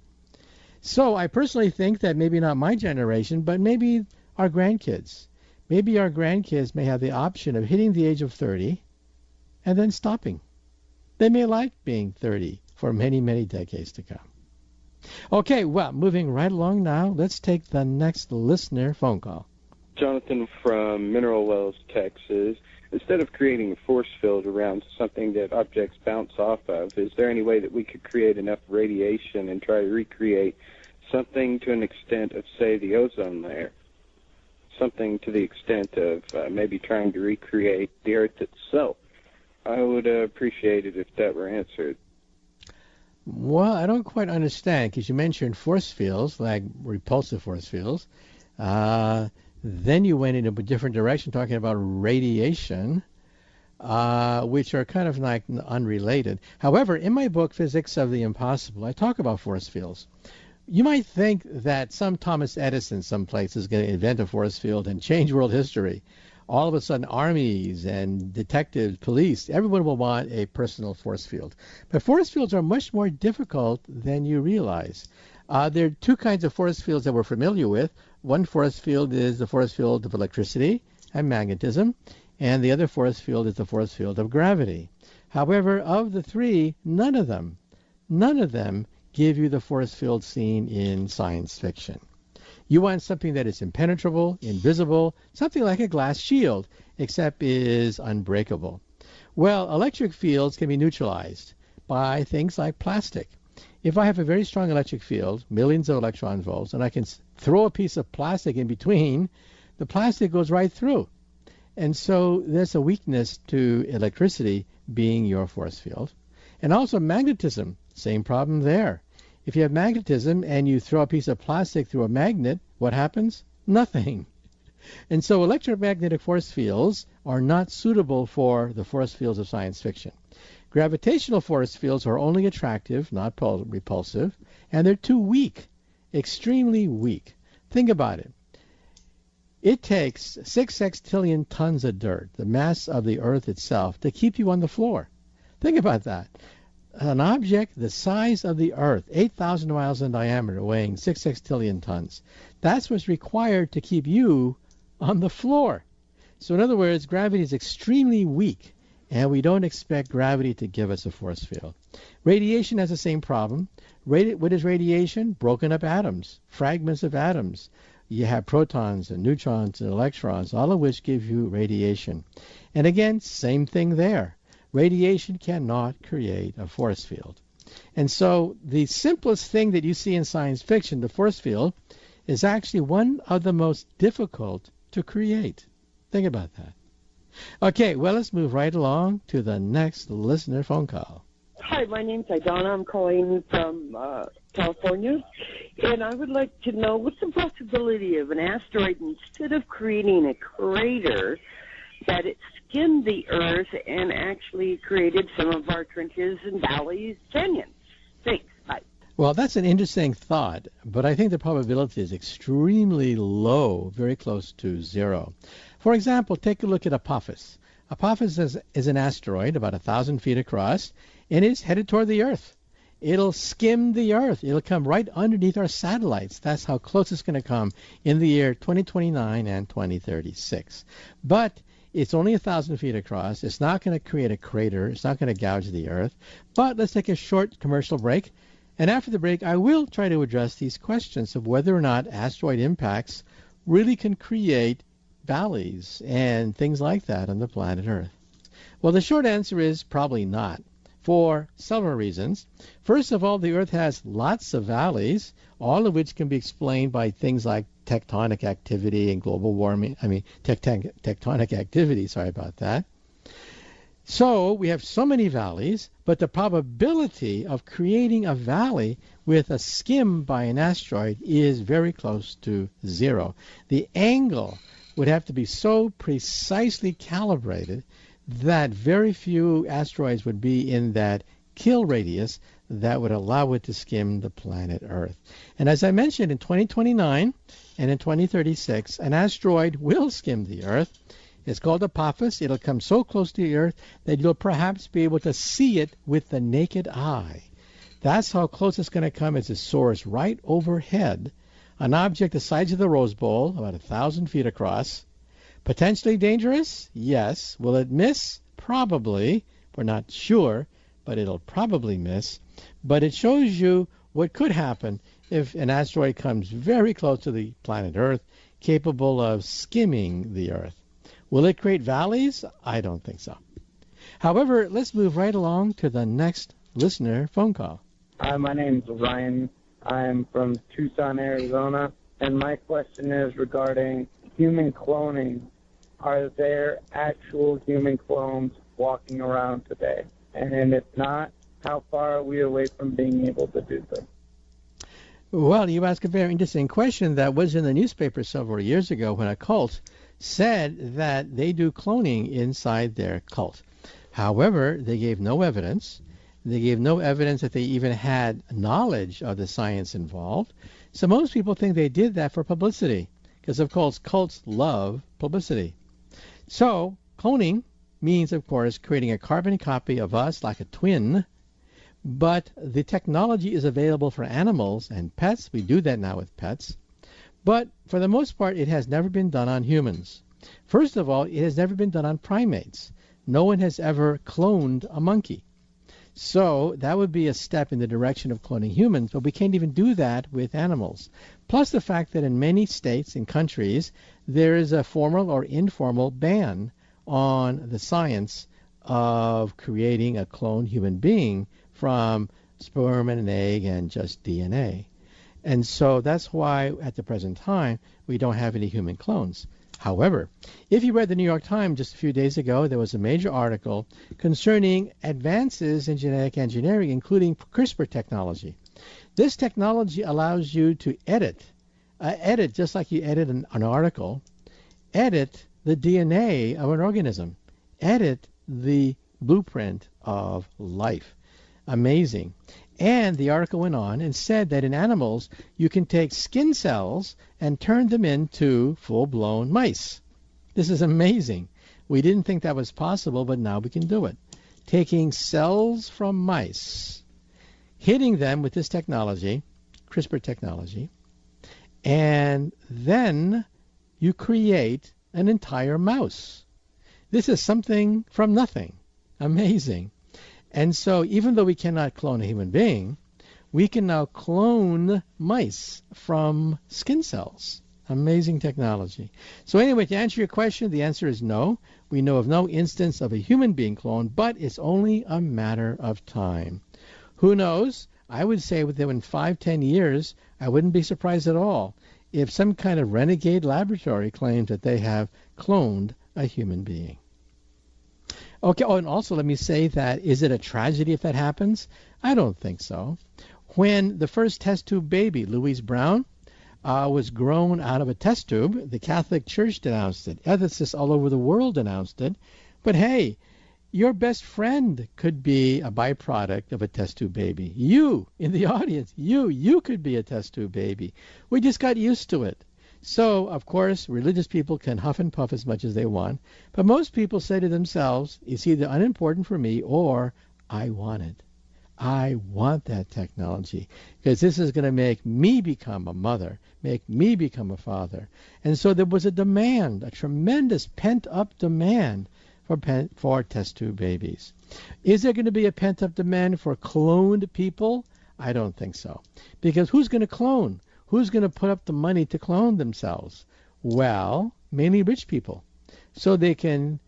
So I personally think that maybe not my generation, but maybe our grandkids. Maybe our grandkids may have the option of hitting the age of 30 and then stopping. They may like being 30 for many, many decades to come. Okay, well, moving right along now, let's take the next listener phone call. Jonathan from Mineral Wells, Texas. Instead of creating a force field around something that objects bounce off of, is there any way that we could create enough radiation and try to recreate something to an extent of, say, the ozone layer? Something to the extent of maybe trying to recreate the Earth itself. I would appreciate it if that were answered. Well, I don't quite understand, because you mentioned force fields, like repulsive force fields. Then you went in a different direction, talking about radiation, which are kind of like unrelated. However, in my book, Physics of the Impossible, I talk about force fields. You might think that some Thomas Edison someplace is going to invent a force field and change world history. all of a sudden armies and detectives, police, everyone will want a personal force field. But force fields are much more difficult than you realize. There are two kinds of force fields that we're familiar with. One force field is the force field of electricity and magnetism, and the other force field is the force field of gravity. However, of the three, none of them give you the force field seen in science fiction. You want something that is impenetrable, invisible, something like a glass shield, except is unbreakable. Well, electric fields can be neutralized by things like plastic. If I have a very strong electric field, millions of electron volts, and I can throw a piece of plastic in between, the plastic goes right through. And so there's a weakness to electricity being your force field. And also magnetism, same problem there. If you have magnetism and you throw a piece of plastic through a magnet, what happens? Nothing. And so electromagnetic force fields are not suitable for the force fields of science fiction. Gravitational force fields are only attractive, not repulsive, and they're too weak, extremely weak. Think about it. It takes 6 sextillion tons of dirt, the mass of the Earth itself, to keep you on the floor. Think about that. An object the size of the Earth, 8,000 miles in diameter, weighing 6 sextillion tons. That's what's required to keep you on the floor. So in other words, gravity is extremely weak, and we don't expect gravity to give us a force field. Radiation has the same problem. What is radiation? Broken up atoms, fragments of atoms. You have protons and neutrons and electrons, all of which give you radiation. And again, same thing there. Radiation cannot create a force field. And so the simplest thing that you see in science fiction, the force field, is actually one of the most difficult to create. Think about that. Okay, well, let's move right along to the next listener phone call. Hi, my name's Idonna. I'm calling from California, and I would like to know what's the possibility of an asteroid, instead of creating a crater, that it skimmed the Earth and actually created some of our trenches and valleys, canyons. Thanks. Bye. Well, that's an interesting thought, but I think the probability is extremely low, very close to zero. For example, take a look at Apophis. Apophis is an asteroid about 1,000 feet across, and it's headed toward the Earth. It'll skim the Earth. It'll come right underneath our satellites. That's how close it's going to come in the year 2029 and 2036. But it's only 1,000 feet across. It's not going to create a crater. It's not going to gouge the Earth. But let's take a short commercial break. And after the break, I will try to address these questions of whether or not asteroid impacts really can create valleys and things like that on the planet Earth. Well, the short answer is probably not, for several reasons. First of all, the Earth has lots of valleys, all of which can be explained by things like tectonic activity and global warming. Tectonic activity, sorry about that. So we have so many valleys, but the probability of creating a valley with a skim by an asteroid is very close to zero. The angle would have to be so precisely calibrated that very few asteroids would be in that kill radius that would allow it to skim the planet Earth. And as I mentioned, in 2029 and in 2036, an asteroid will skim the Earth. It's called Apophis. It'll come so close to the Earth that you'll perhaps be able to see it with the naked eye. That's how close it's going to come as it soars right overhead. An object the size of the Rose Bowl, about 1,000 feet across. Potentially dangerous? Yes. Will it miss? Probably. We're not sure, but it'll probably miss. But it shows you what could happen if an asteroid comes very close to the planet Earth, capable of skimming the Earth. Will it create valleys? I don't think so. However, let's move right along to the next listener phone call. Hi, my name's Ryan. I'm from Tucson, Arizona, and my question is regarding human cloning. Are there actual human clones walking around today? And if not, how far are we away from being able to do this? Well, you ask a very interesting question that was in the newspaper several years ago when a cult said that they do cloning inside their cult. However, they gave no evidence. They gave no evidence that they even had knowledge of the science involved. So most people think they did that for publicity, because of course cults love publicity. So cloning means, of course, creating a carbon copy of us like a twin, but the technology is available for animals and pets. We do that now with pets. But for the most part, it has never been done on humans. First of all, it has never been done on primates. No one has ever cloned a monkey. So that would be a step in the direction of cloning humans, but we can't even do that with animals. Plus the fact that in many states and countries, there is a formal or informal ban on the science of creating a cloned human being from sperm and an egg and just DNA. And so that's why at the present time, we don't have any human clones. However, if you read the New York Times just a few days ago, there was a major article concerning advances in genetic engineering, including CRISPR technology. This technology allows you to edit just like you edit an article, edit the DNA of an organism, edit the blueprint of life. Amazing. And the article went on and said that in animals, you can take skin cells and turn them into full-blown mice. This is amazing. We didn't think that was possible, but now we can do it. Taking cells from mice, hitting them with this technology, CRISPR technology, and then you create an entire mouse. This is something from nothing. Amazing. And so even though we cannot clone a human being, we can now clone mice from skin cells. Amazing technology. So anyway, to answer your question, the answer is no. We know of no instance of a human being cloned, but it's only a matter of time. Who knows? I would say within 5-10 years, I wouldn't be surprised at all if some kind of renegade laboratory claims that they have cloned a human being. Okay, oh, and also let me say that, is it a tragedy if that happens? I don't think so. When the first test tube baby, Louise Brown, was grown out of a test tube, the Catholic Church denounced it. Ethicists all over the world denounced it. But hey, your best friend could be a byproduct of a test tube baby. You, in the audience, you could be a test tube baby. We just got used to it. So, of course, religious people can huff and puff as much as they want, but most people say to themselves, it's either unimportant for me or I want it. I want that technology because this is going to make me become a mother, make me become a father. And so there was a demand, a tremendous pent-up demand for test tube babies. Is there going to be a pent-up demand for cloned people? I don't think so. Because who's going to clone? Who's going to put up the money to clone themselves? Well, mainly rich people. So they can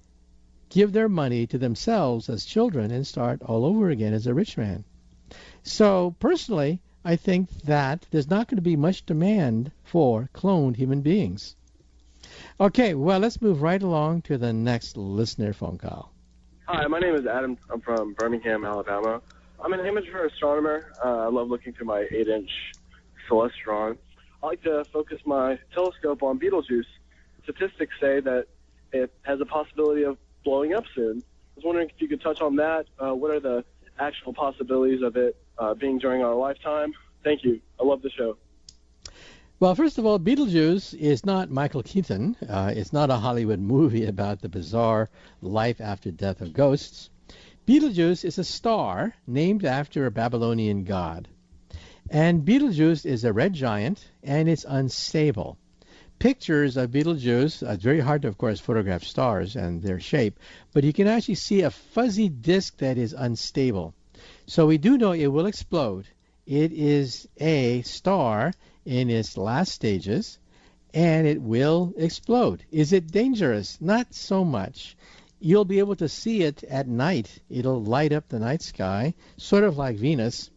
give their money to themselves as children and start all over again as a rich man. So personally, I think that there's not going to be much demand for cloned human beings. Okay, well, let's move right along to the next listener phone call. Hi, my name is Adam. I'm from Birmingham, Alabama. I'm an amateur astronomer. I love looking through my 8-inch celestron. I like to focus my telescope on Betelgeuse. Statistics say that it has a possibility of blowing up soon. I was wondering if you could touch on that. What are the actual possibilities of it being during our lifetime? Thank you. I love the show. Well, first of all, Betelgeuse is not Michael Keaton. It's not a Hollywood movie about the bizarre life after death of ghosts. Betelgeuse is a star named after a Babylonian god. And Betelgeuse is a red giant, and it's unstable. Pictures of Betelgeuse, it's very hard to, of course, photograph stars and their shape, but you can actually see a fuzzy disk that is unstable. So we do know it will explode. It is a star in its last stages, and it will explode. Is it dangerous? Not so much. You'll be able to see it at night. It'll light up the night sky, sort of like Venus,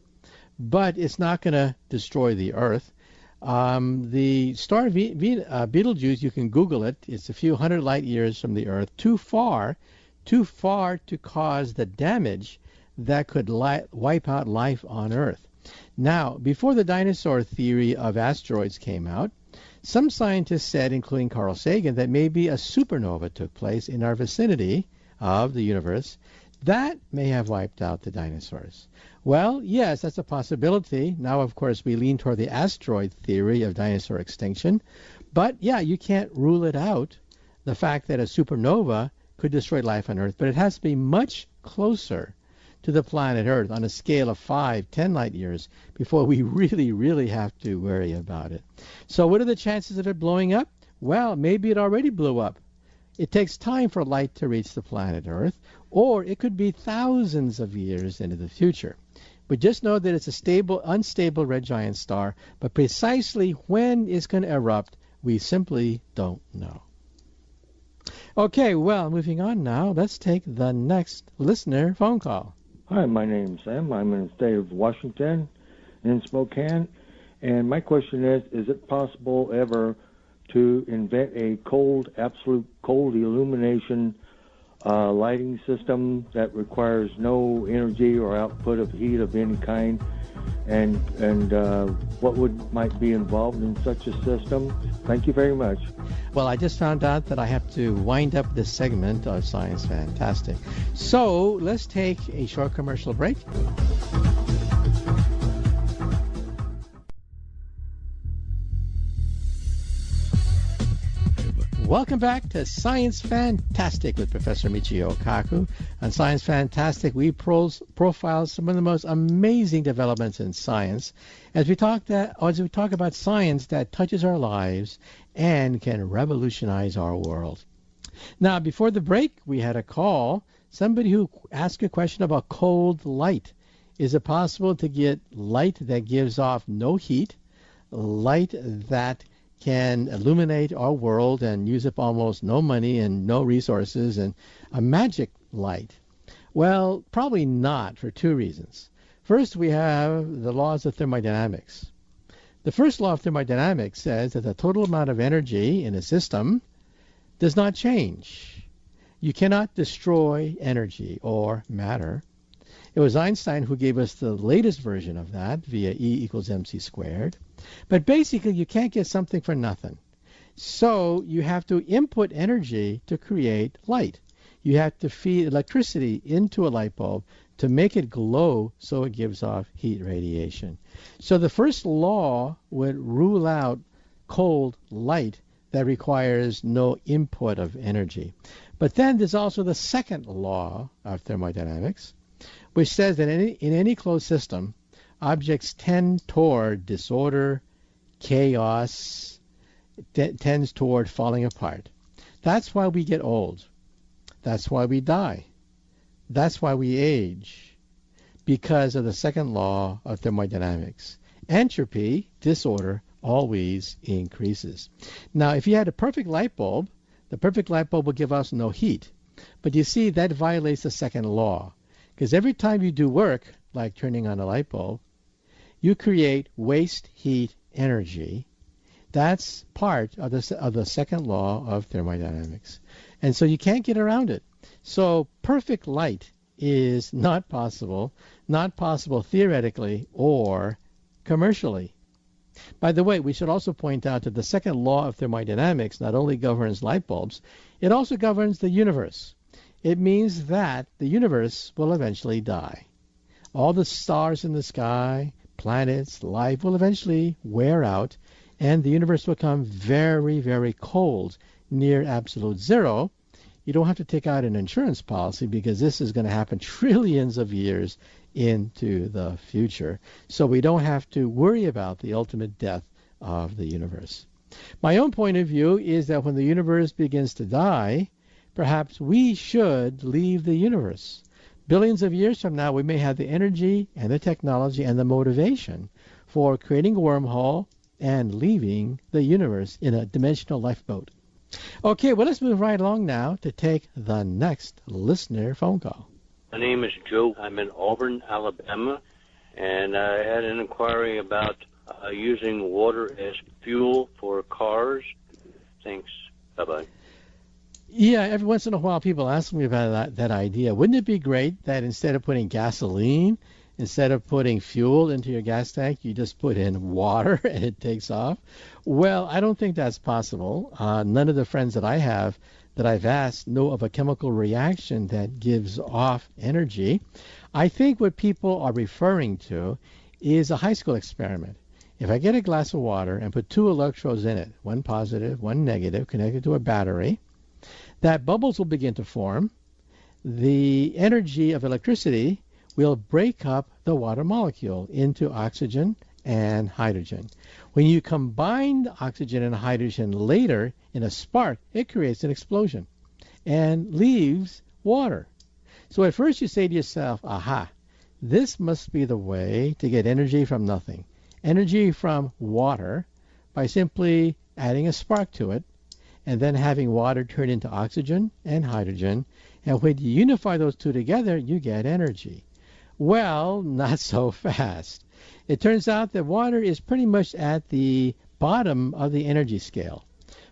but it's not going to destroy the Earth. The star Betelgeuse, you can Google it. It's a few hundred light years from the Earth, too far to cause the damage that could wipe out life on Earth. Now, before the dinosaur theory of asteroids came out, some scientists said, including Carl Sagan, that maybe a supernova took place in our vicinity of the universe. That may have wiped out the dinosaurs. Well, yes, that's a possibility. Now, of course, we lean toward the asteroid theory of dinosaur extinction. But, yeah, you can't rule it out. the fact that a supernova could destroy life on Earth, but it has to be much closer to the planet Earth on a scale of 5, 10 light years before we really have to worry about it. So what are the chances of it blowing up? Well, maybe it already blew up. It takes time for light to reach the planet Earth, or it could be thousands of years into the future. But just know that it's a unstable red giant star, but precisely when it's going to erupt, we simply don't know. Okay, well, moving on now, let's take the next listener phone call. Hi, my name's Sam. I'm in the state of Washington, in Spokane. And my question is it possible ever to invent a absolute cold illumination lighting system that requires no energy or output of heat of any kind? And what might be involved in such a system? Thank you very much. Well, I just found out that I have to wind up this segment of Science Fantastic. So let's take a short commercial break. Welcome back to Science Fantastic with Professor Michio Kaku. On Science Fantastic, we profile some of the most amazing developments in science as we talk about science that touches our lives and can revolutionize our world. Now, before the break, we had a call. Somebody who asked a question about cold light. Is it possible to get light that gives off no heat, light that can illuminate our world and use up almost no money and no resources, and a magic light? Well, probably not, for two reasons. First, we have the laws of thermodynamics. The first law of thermodynamics says that the total amount of energy in a system does not change. You cannot destroy energy or matter. It was Einstein who gave us the latest version of that via E equals mc squared. But basically, you can't get something for nothing. So you have to input energy to create light. You have to feed electricity into a light bulb to make it glow so it gives off heat radiation. So the first law would rule out cold light that requires no input of energy. But then there's also the second law of thermodynamics, which says that in any closed system, objects tend toward disorder, chaos, tends toward falling apart. That's why we get old. That's why we die. That's why we age, because of the second law of thermodynamics. Entropy, disorder, always increases. Now, if you had a perfect light bulb, the perfect light bulb will give us no heat. But you see, that violates the second law, because every time you do work, like turning on a light bulb, you create waste heat energy. That's part of the second law of thermodynamics. And so you can't get around it. So perfect light is not possible theoretically or commercially. By the way, we should also point out that the second law of thermodynamics not only governs light bulbs, it also governs the universe. It means that the universe will eventually die. All the stars in the sky, planets, life will eventually wear out, and the universe will become very, very cold, near absolute zero. You don't have to take out an insurance policy because this is going to happen trillions of years into the future. So we don't have to worry about the ultimate death of the universe. My own point of view is that when the universe begins to die, perhaps we should leave the universe. Billions of years from now, we may have the energy and the technology and the motivation for creating a wormhole and leaving the universe in a dimensional lifeboat. Okay, well, let's move right along now to take the next listener phone call. My name is Joe. I'm in Auburn, Alabama, and I had an inquiry about using water as fuel for cars. Thanks. Bye-bye. Yeah, every once in a while people ask me about that idea. Wouldn't it be great that instead of putting gasoline, instead of putting fuel into your gas tank, you just put in water and it takes off? Well, I don't think that's possible. None of the friends that I have that I've asked know of a chemical reaction that gives off energy. I think what people are referring to is a high school experiment. If I get a glass of water and put two electrodes in it, one positive, one negative, connected to a battery, that bubbles will begin to form. The energy of electricity will break up the water molecule into oxygen and hydrogen. When you combine the oxygen and hydrogen later in a spark, it creates an explosion and leaves water. So at first you say to yourself, aha, this must be the way to get energy from nothing. Energy from water by simply adding a spark to it and then having water turn into oxygen and hydrogen. And when you unify those two together, you get energy. Well, not so fast. It turns out that water is pretty much at the bottom of the energy scale.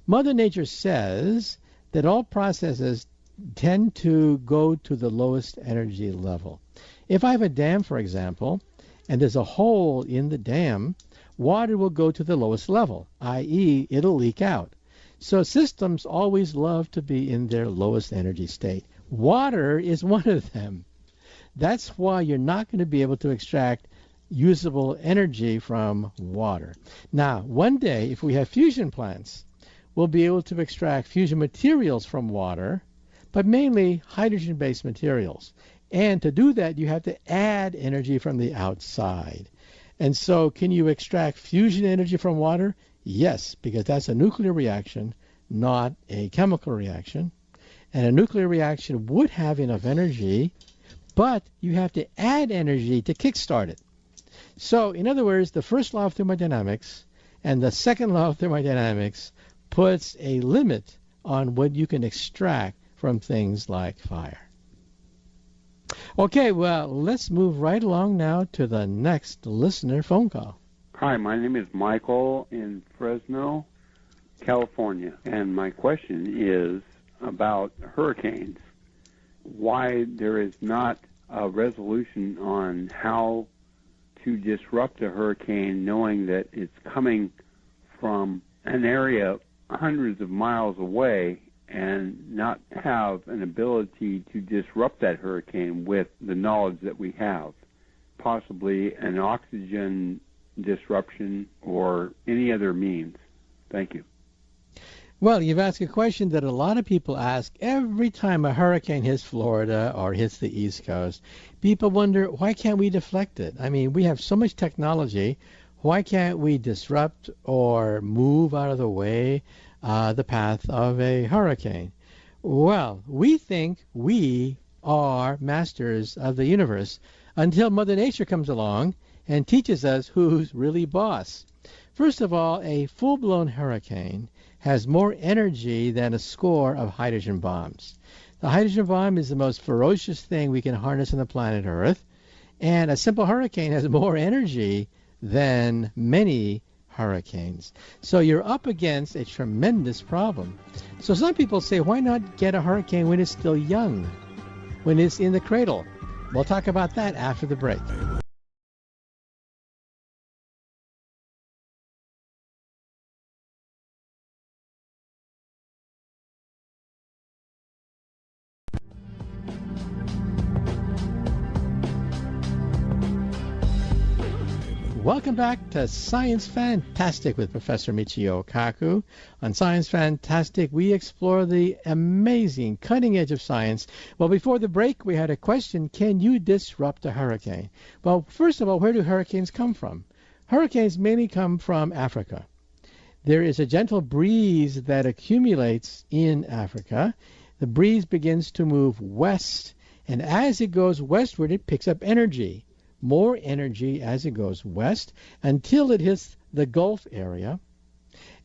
Mother Nature says that all processes tend to go to the lowest energy level. If I have a dam, for example, and there's a hole in the dam, water will go to the lowest level, i.e., it'll leak out. So systems always love to be in their lowest energy state. Water is one of them. That's why you're not going to be able to extract usable energy from water. Now, one day, if we have fusion plants, we'll be able to extract fusion materials from water, but mainly hydrogen-based materials. And to do that, you have to add energy from the outside. And so can you extract fusion energy from water? Yes, because that's a nuclear reaction, not a chemical reaction. And a nuclear reaction would have enough energy, but you have to add energy to kickstart it. So, in other words, the first law of thermodynamics and the second law of thermodynamics puts a limit on what you can extract from things like fire. Okay, well, let's move right along now to the next listener phone call. Hi, my name is Michael in Fresno, California, and my question is about hurricanes. Why there is not a resolution on how to disrupt a hurricane knowing that it's coming from an area hundreds of miles away and not have an ability to disrupt that hurricane with the knowledge that we have, possibly an oxygen disruption or any other means. Thank you. Well, you've asked a question that a lot of people ask every time a hurricane hits Florida or hits the East Coast. People wonder, why can't we deflect it? I mean, we have so much technology. Why can't we disrupt or move out of the way the path of a hurricane? Well, we think we are masters of the universe until Mother Nature comes along and teaches us who's really boss. First of all, a full-blown hurricane has more energy than a score of hydrogen bombs. The hydrogen bomb is the most ferocious thing we can harness on the planet Earth, and a simple hurricane has more energy than many hurricanes. So you're up against a tremendous problem. So some people say, why not get a hurricane when it's still young, when it's in the cradle? We'll talk about that after the break. Welcome back to Science Fantastic with Professor Michio Kaku. On Science Fantastic, we explore the amazing cutting edge of science. Well, before the break, we had a question, can you disrupt a hurricane? Well, first of all, where do hurricanes come from? Hurricanes mainly come from Africa. There is a gentle breeze that accumulates in Africa. The breeze begins to move west, and as it goes westward, it picks up energy. More energy as it goes west until it hits the Gulf area.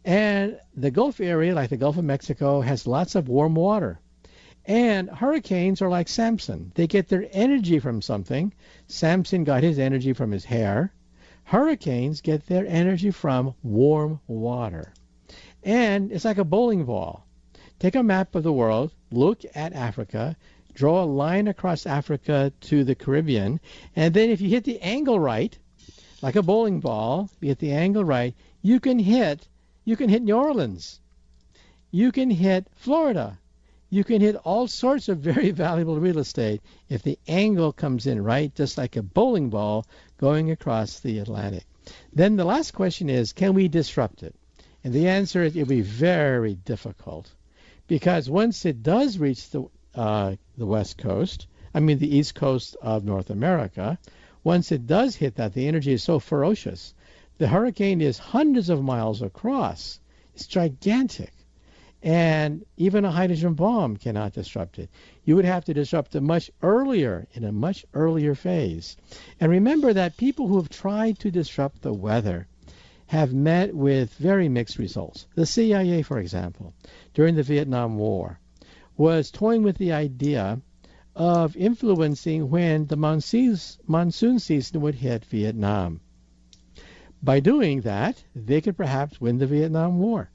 And the Gulf area, like the Gulf of Mexico, has lots of warm water. And hurricanes are like Samson. They get their energy from something. Samson got his energy from his hair. Hurricanes get their energy from warm water. And it's like a bowling ball. Take a map of the world, look at Africa, draw a line across Africa to the Caribbean, and then if you hit the angle right, like a bowling ball, you hit the angle right, you can hit New Orleans. You can hit Florida. You can hit all sorts of very valuable real estate if the angle comes in right, just like a bowling ball going across the Atlantic. Then the last question is, can we disrupt it? And the answer is it will be very difficult, because once it does reach the west coast, the east coast of North America, once it does hit that, the energy is so ferocious. The hurricane is hundreds of miles across. It's gigantic. And even a hydrogen bomb cannot disrupt it. You would have to disrupt it much earlier, in a much earlier phase. And remember that people who have tried to disrupt the weather have met with very mixed results. The CIA, for example, during the Vietnam War, was toying with the idea of influencing when the monsoon season would hit Vietnam. By doing that, they could perhaps win the Vietnam War.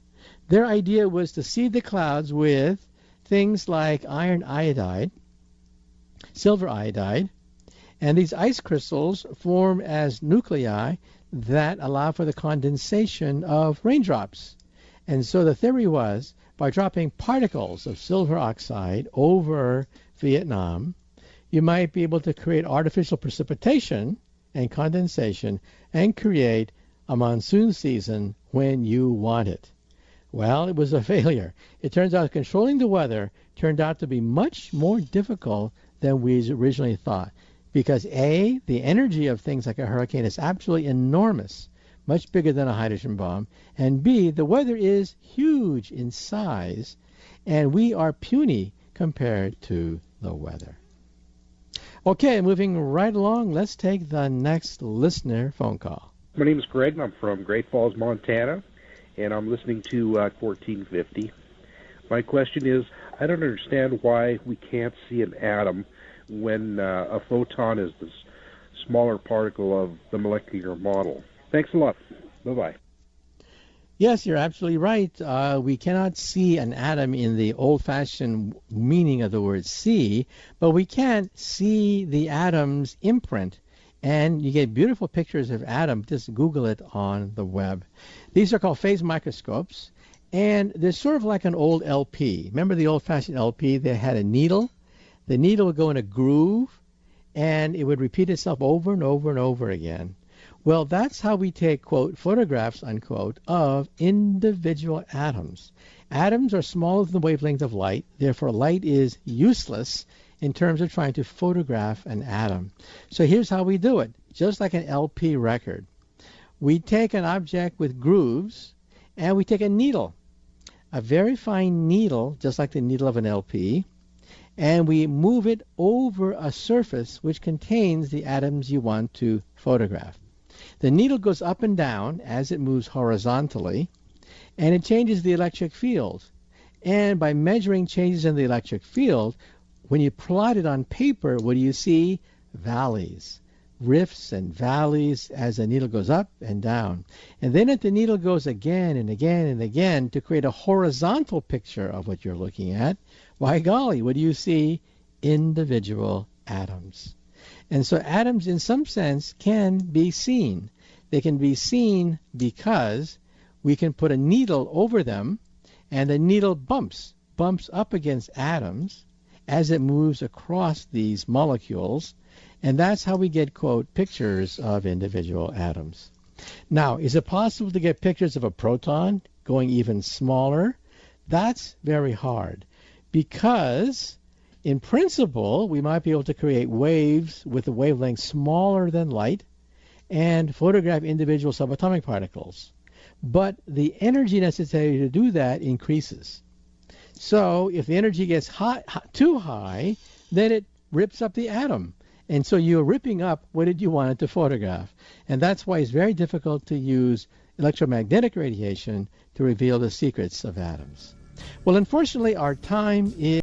Their idea was to seed the clouds with things like iron iodide, silver iodide, and these ice crystals form as nuclei that allow for the condensation of raindrops. And so the theory was, by dropping particles of silver oxide over Vietnam, you might be able to create artificial precipitation and condensation and create a monsoon season when you want it. Well, it was a failure. It turns out controlling the weather turned out to be much more difficult than we originally thought. Because A, the energy of things like a hurricane is absolutely enormous, much bigger than a hydrogen bomb. And B, the weather is huge in size, and we are puny compared to the weather. Okay, moving right along, let's take the next listener phone call. My name is Greg, and I'm from Great Falls, Montana, and I'm listening to 1450. My question is, I don't understand why we can't see an atom when a photon is the smaller particle of the molecular model. Thanks a lot. Bye-bye. Yes, you're absolutely right. We cannot see an atom in the old-fashioned meaning of the word see, but we can see the atom's imprint. And you get beautiful pictures of atoms. Just Google it on the web. These are called phase microscopes, and they're sort of like an old LP. Remember the old-fashioned LP? They had a needle. The needle would go in a groove, and it would repeat itself over and over and over again. Well, that's how we take, quote, photographs, unquote, of individual atoms. Atoms are smaller than the wavelength of light. Therefore, light is useless in terms of trying to photograph an atom. So here's how we do it, just like an LP record. We take an object with grooves, and we take a needle, a very fine needle, just like the needle of an LP, and we move it over a surface which contains the atoms you want to photograph. The needle goes up and down as it moves horizontally, and it changes the electric field. And by measuring changes in the electric field, when you plot it on paper, what do you see? Valleys, rifts and valleys as the needle goes up and down. And then if the needle goes again and again and again to create a horizontal picture of what you're looking at, why golly, what do you see? Individual atoms. And so atoms, in some sense, can be seen. They can be seen because we can put a needle over them, and the needle bumps up against atoms as it moves across these molecules, and that's how we get, quote, pictures of individual atoms. Now, is it possible to get pictures of a proton going even smaller? That's very hard, because in principle, we might be able to create waves with a wavelength smaller than light and photograph individual subatomic particles. But the energy necessary to do that increases. So if the energy gets too high, then it rips up the atom. And so you're ripping up what did you want it to photograph. And that's why it's very difficult to use electromagnetic radiation to reveal the secrets of atoms. Well, unfortunately, our time is